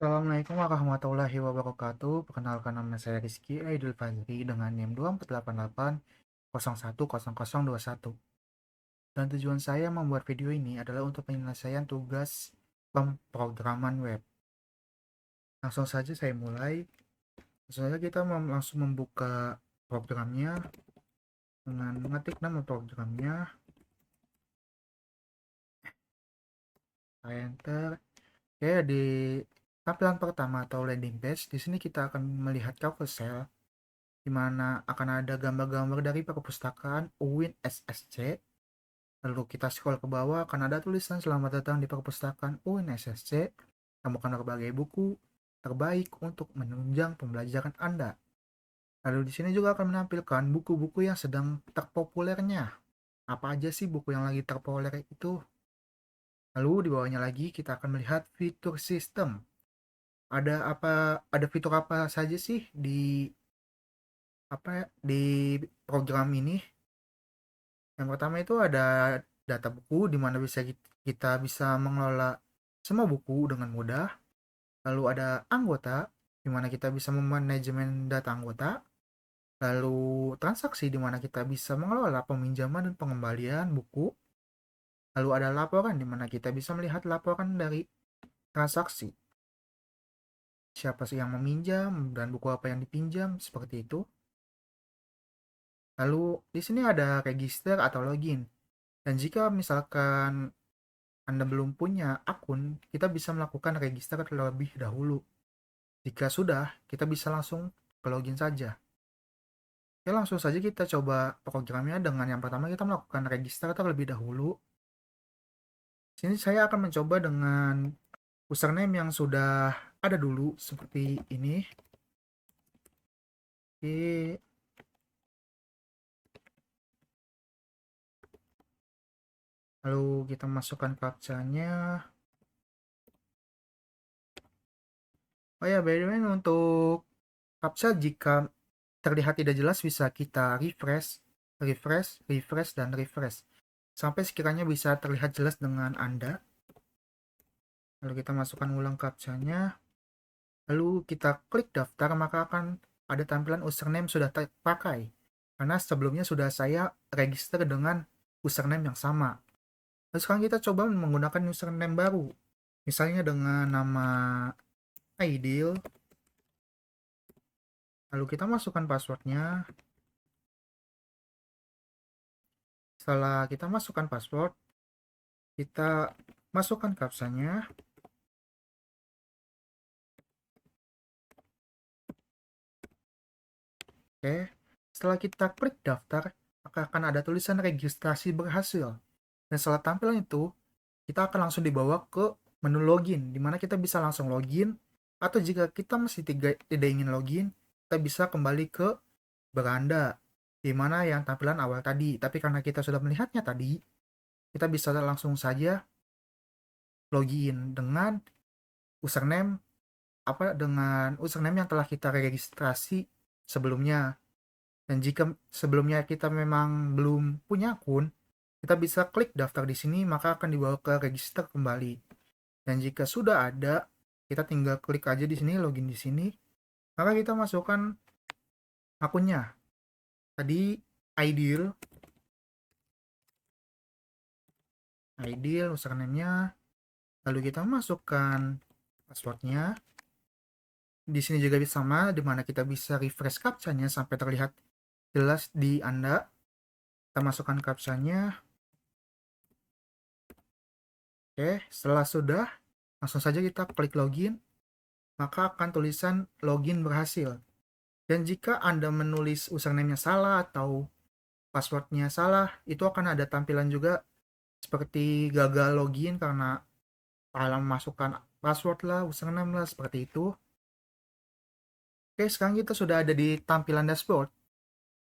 Assalamualaikum warahmatullahi wabarakatuh. Perkenalkan nama saya Rizky Aidil Fazri dengan NIM 2488010021. Dan tujuan saya membuat video ini adalah untuk penyelesaian tugas pemrograman web. Langsung saja saya mulai. Langsung saja kita langsung membuka programnya dengan mengetik nama programnya. Saya enter. Oke, di tampilan pertama atau landing page, di sini kita akan melihat carousel di mana akan ada gambar-gambar dari perpustakaan UIN SSC. Lalu kita scroll ke bawah, akan ada tulisan selamat datang di perpustakaan UIN SSC. Temukan berbagai buku terbaik untuk menunjang pembelajaran Anda. Lalu di sini juga akan menampilkan buku-buku yang sedang terpopulernya. Apa aja sih buku yang lagi terpopuler itu? Lalu di bawahnya lagi kita akan melihat fitur sistem. Ada fitur apa saja sih di program ini? Yang pertama itu ada data buku di mana kita bisa mengelola semua buku dengan mudah. Lalu ada anggota di mana kita bisa memanajemen data anggota. Lalu transaksi di mana kita bisa mengelola peminjaman dan pengembalian buku. Lalu ada laporan di mana kita bisa melihat laporan dari transaksi. Siapa sih yang meminjam dan buku apa yang dipinjam seperti itu. Lalu di sini ada register atau login. Dan jika misalkan Anda belum punya akun, kita bisa melakukan register terlebih dahulu. Jika sudah, kita bisa langsung ke login saja. Oke, langsung saja kita coba programnya dengan yang pertama kita melakukan register terlebih dahulu. Sini saya akan mencoba dengan username yang sudah ada dulu seperti ini. Oke, lalu kita masukkan captcha-nya. Oh ya, by the way, untuk captcha jika terlihat tidak jelas bisa kita refresh, refresh, refresh, dan refresh. Sampai sekiranya bisa terlihat jelas dengan Anda. Lalu kita masukkan ulang captcha-nya. Lalu kita klik daftar, maka akan ada tampilan username sudah terpakai. Karena sebelumnya sudah saya register dengan username yang sama. Lalu sekarang kita coba menggunakan username baru. Misalnya dengan nama Aidil. Lalu kita masukkan passwordnya. Setelah kita masukkan password, kita masukkan captcha-nya. Oke, setelah kita klik daftar, maka akan ada tulisan registrasi berhasil. Dan setelah tampilan itu, kita akan langsung dibawa ke menu login, di mana kita bisa langsung login, atau jika kita masih tidak ingin login, kita bisa kembali ke beranda, di mana yang tampilan awal tadi. Tapi karena kita sudah melihatnya tadi, kita bisa langsung saja login dengan username dengan username yang telah kita registrasi sebelumnya. Dan jika sebelumnya kita memang belum punya akun, kita bisa klik daftar di sini, maka akan dibawa ke register kembali. Dan jika sudah ada, kita tinggal klik aja di sini, login di sini, maka kita masukkan akunnya. Tadi Aidil, username-nya, lalu kita masukkan passwordnya. Di sini juga sama, di mana kita bisa refresh captcha-nya sampai terlihat jelas di Anda. Kita masukkan captcha-nya. Oke, setelah sudah, langsung saja kita klik login, maka akan tulisan login berhasil. Dan jika Anda menulis username-nya salah atau password-nya salah, itu akan ada tampilan juga seperti gagal login karena salah memasukkan password lah, username lah, seperti itu. Oke, sekarang kita sudah ada di tampilan dashboard.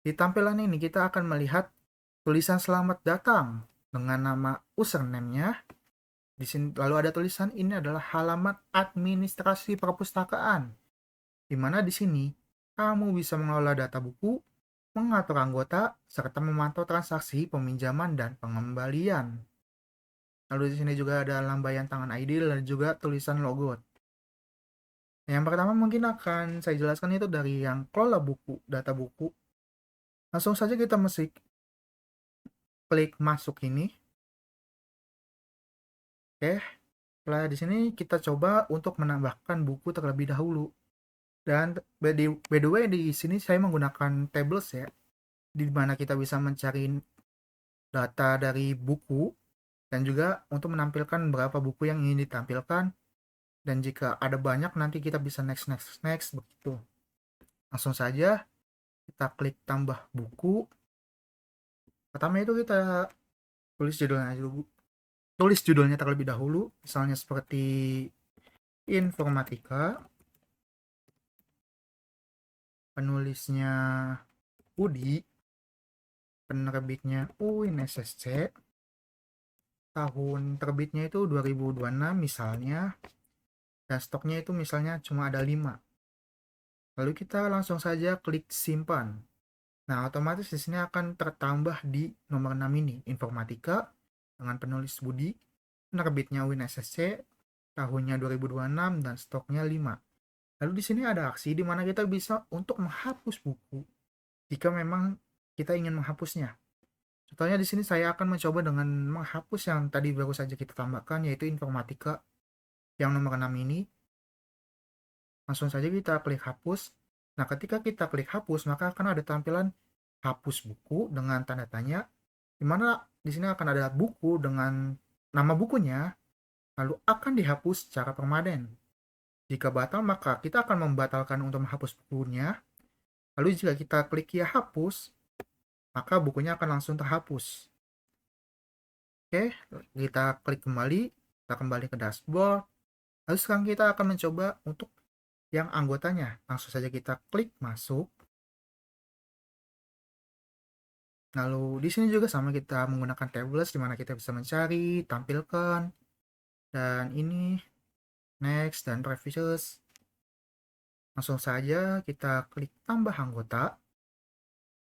Di tampilan ini kita akan melihat tulisan selamat datang dengan nama username-nya. Di sini lalu ada tulisan ini adalah halaman administrasi perpustakaan. Di mana di sini kamu bisa mengelola data buku, mengatur anggota, serta memantau transaksi peminjaman dan pengembalian. Lalu di sini juga ada lambaian tangan ID dan juga tulisan logo. Yang pertama mungkin akan saya jelaskan itu dari yang kelola buku, data buku. Langsung saja kita mesti klik masuk ini. Oke, setelah di sini kita coba untuk menambahkan buku terlebih dahulu. Dan by the way di sini saya menggunakan tables ya, di mana kita bisa mencari data dari buku dan juga untuk menampilkan berapa buku yang ingin ditampilkan, dan jika ada banyak nanti kita bisa next next next begitu. Langsung saja kita klik tambah buku. Pertama itu kita tulis judulnya dulu, tulis judulnya terlebih dahulu, misalnya seperti informatika, penulisnya Budi, penerbitnya UIN SSC, tahun terbitnya itu 2026 misalnya, dan stoknya itu misalnya cuma ada 5. Lalu kita langsung saja klik simpan. Nah, otomatis di sini akan tertambah di nomor 6 ini, informatika dengan penulis Budi, penerbitnya UIN SSC, tahunnya 2026 dan stoknya 5. Lalu di sini ada aksi di mana kita bisa untuk menghapus buku jika memang kita ingin menghapusnya. Contohnya di sini saya akan mencoba dengan menghapus yang tadi baru saja kita tambahkan, yaitu informatika yang nomor 6 ini. Langsung saja kita klik hapus. Nah, ketika kita klik hapus, maka akan ada tampilan hapus buku dengan tanda tanya, di mana di sini akan ada buku dengan nama bukunya, lalu akan dihapus secara permanen. Jika batal, maka kita akan membatalkan untuk menghapus bukunya. Lalu jika kita klik ya hapus, maka bukunya akan langsung terhapus. Oke, kita klik kembali, kita kembali ke dashboard. Lalu sekarang kita akan mencoba untuk yang anggotanya. Langsung saja kita klik masuk. Lalu di sini juga sama, kita menggunakan tables di mana kita bisa mencari, tampilkan, dan ini next dan previous. Langsung saja kita klik tambah anggota,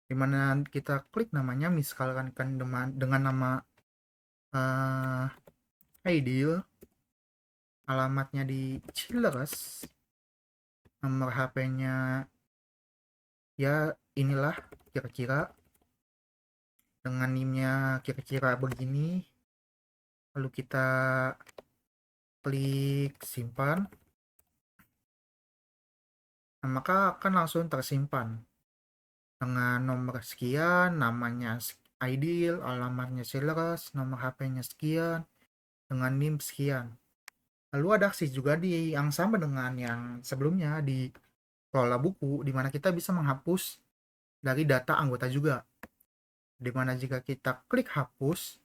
di mana kita klik namanya, misalkan dengan nama Aidil, alamatnya di Cileres, nomor HP-nya ya inilah kira-kira, dengan NIM-nya kira-kira begini. Lalu kita klik simpan. Nah, maka akan langsung tersimpan dengan nomor sekian, namanya Aidil, alamatnya Cileres, nomor HP-nya sekian, dengan NIM sekian. Lalu ada aksi juga di yang sama dengan yang sebelumnya di kelola buku, di mana kita bisa menghapus dari data anggota juga. Di mana jika kita klik hapus,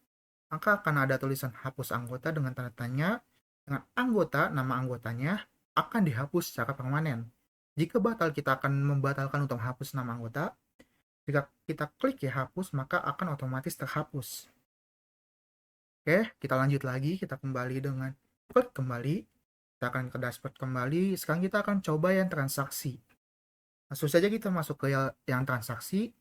maka akan ada tulisan hapus anggota dengan tanda tanya, dengan anggota, nama anggotanya akan dihapus secara permanen. Jika batal, kita akan membatalkan untuk menghapus nama anggota. Jika kita klik ya hapus, maka akan otomatis terhapus. Oke, kita lanjut lagi, kita kembali dengan klik kembali. Kita akan ke dashboard kembali. Sekarang kita akan coba yang transaksi. Langsung saja kita masuk ke yang transaksi.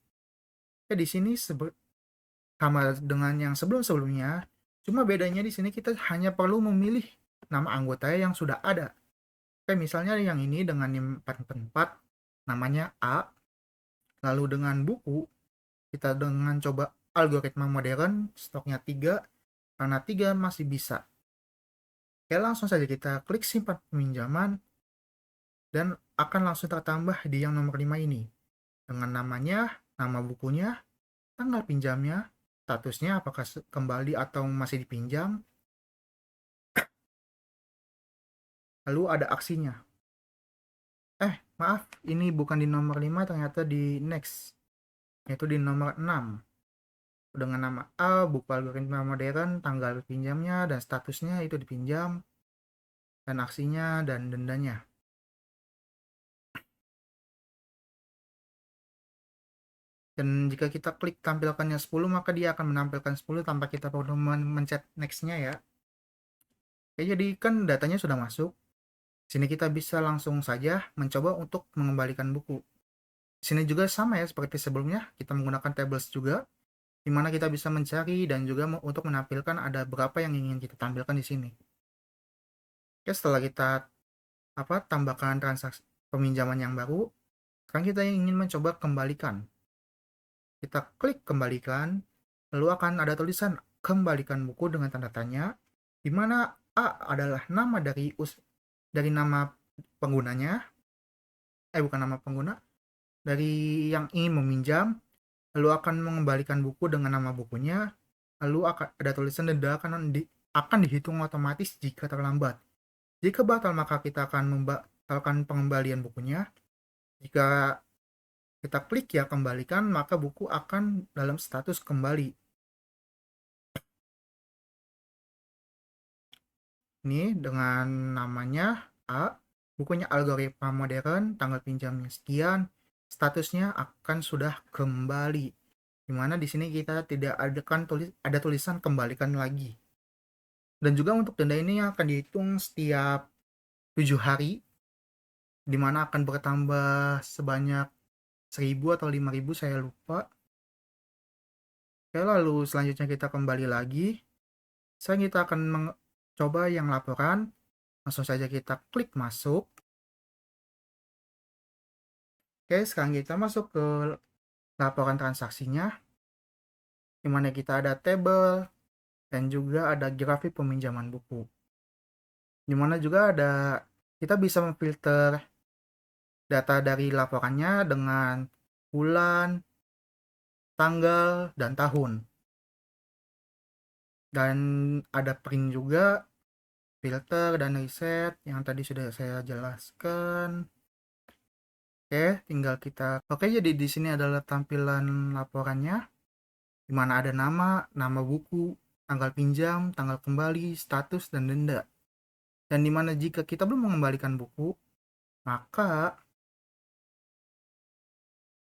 Di sini sama dengan yang sebelum-sebelumnya, cuma bedanya di sini kita hanya perlu memilih nama anggota yang sudah ada. Kayak misalnya yang ini dengan NIM 444, namanya A. Lalu dengan buku, kita dengan coba algoritma modern, stoknya 3, karena 3 masih bisa. Oke, langsung saja kita klik simpan peminjaman, dan akan langsung tertambah di yang nomor 5 ini. Dengan namanya, nama bukunya, tanggal pinjamnya, statusnya apakah kembali atau masih dipinjam, lalu ada aksinya. Maaf, ini bukan di nomor 5, ternyata di next, yaitu di nomor 6. Dengan nama A, buku algoritma modern, tanggal pinjamnya, dan statusnya itu dipinjam, dan aksinya, dan dendanya. Dan jika kita klik tampilkannya 10, maka dia akan menampilkan 10 tanpa kita perlu mencet next-nya ya. Oke, jadi kan datanya sudah masuk. Sini kita bisa langsung saja mencoba untuk mengembalikan buku. Sini juga sama ya seperti sebelumnya, kita menggunakan tables juga, di mana kita bisa mencari dan juga untuk menampilkan ada berapa yang ingin kita tampilkan di sini. Oke, setelah kita tambahkan transaksi peminjaman yang baru. Sekarang kita ingin mencoba kembalikan. Kita klik kembalikan, lalu akan ada tulisan kembalikan buku dengan tanda tanya, di mana A adalah nama dari nama penggunanya, bukan nama pengguna, dari yang ingin meminjam, lalu akan mengembalikan buku dengan nama bukunya, lalu akan ada tulisan denda akan dihitung otomatis jika terlambat. Jika batal maka kita akan membatalkan pengembalian bukunya. Jika kita klik ya kembalikan, maka buku akan dalam status kembali. Ini dengan namanya A, bukunya algoritma modern, tanggal pinjamnya sekian, statusnya akan sudah kembali. Dimana di sini kita tidak ada tulisan kembalikan lagi. Dan juga untuk denda ini akan dihitung setiap 7 hari, dimana akan bertambah sebanyak 1.000 atau 5.000, saya lupa. Oke, lalu selanjutnya kita kembali lagi. Sekarang kita akan mencoba yang laporan. Langsung saja kita klik masuk. Oke, sekarang kita masuk ke laporan transaksinya, dimana kita ada tabel dan juga ada grafik peminjaman buku. Dimana juga kita bisa memfilter data dari laporannya dengan bulan, tanggal, dan tahun. Dan ada print juga, filter, dan riset yang tadi sudah saya jelaskan. Oke, jadi di sini adalah tampilan laporannya, di mana ada nama buku, tanggal pinjam, tanggal kembali, status, dan denda. Dan dimana jika kita belum mengembalikan buku, maka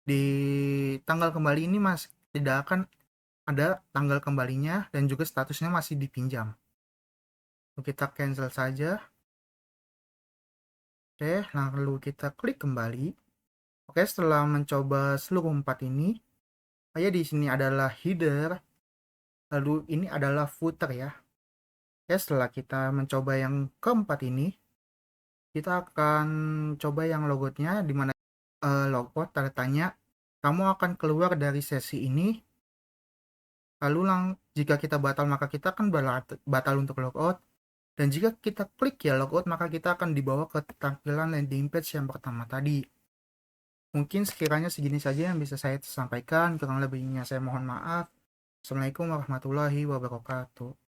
di tanggal kembali ini masih tidak akan ada tanggal kembalinya dan juga statusnya masih dipinjam. Kita cancel saja. Oke, lalu kita klik kembali. Oke, setelah mencoba seluruh 4 ini, di sini adalah header, lalu ini adalah footer ya. Oke, setelah kita mencoba yang keempat ini, kita akan coba yang logoutnya, di mana logout tanda tanya, kamu akan keluar dari sesi ini. Lalu jika kita batal maka kita akan batal untuk logout. Dan jika kita klik ya logout maka kita akan dibawa ke tampilan landing page yang pertama tadi. Mungkin sekiranya segini saja yang bisa saya sampaikan, kurang lebihnya saya mohon maaf. Assalamualaikum warahmatullahi wabarakatuh.